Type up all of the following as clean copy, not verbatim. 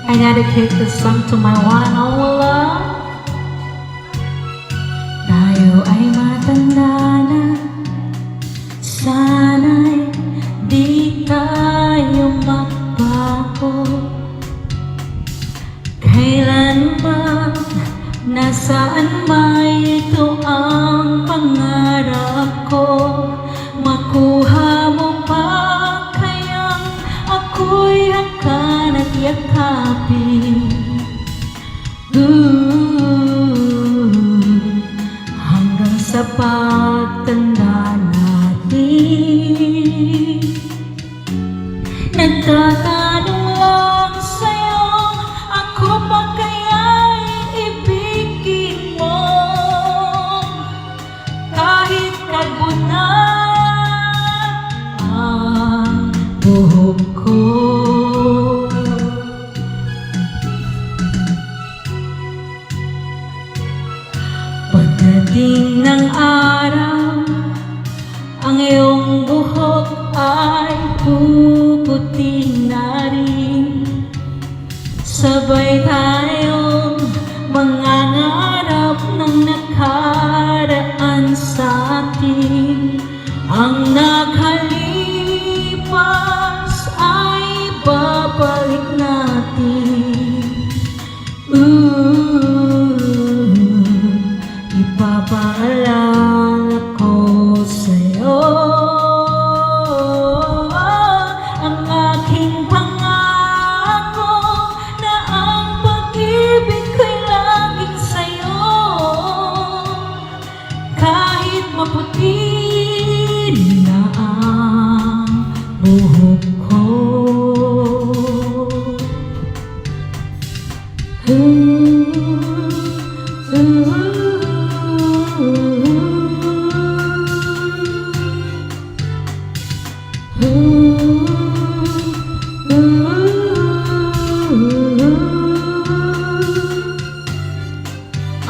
I dedicate this song to my one and only love. Tayo ay matanda na, sana'y di tayo magbago. Kailanman, nasaan may ito ang pangarap ko. Makuha mo pa kayang ako'y hakan at yakapin. Hanggang sa pagtanda natin, nagtatanong lang sa'yo, ako pa kaya'y ibigin mo? Kahit kagunan ang buhok ko. Pagdating ng araw, ang iyong buhok ay puputi na rin. Sabay tayong mangangarap ng nakaraan sa atin. Ang nakalipas ay babalik natin. Ipapaalala ko sa'yo ang aking pangako na ang pag-ibig ko'y laging sa'yo. Kahit maputi na ang buhok ko.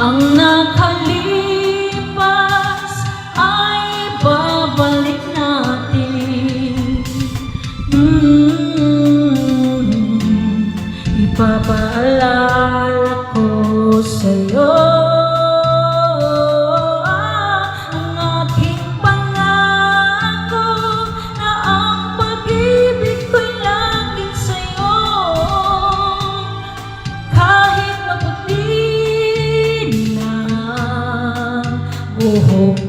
Ang nakalipas ay babalik natin. Ipapaalala ko sa'yo ang aking pangako na ang pag-ibig ko'y laging sa'yo. Kahit maputi na buhok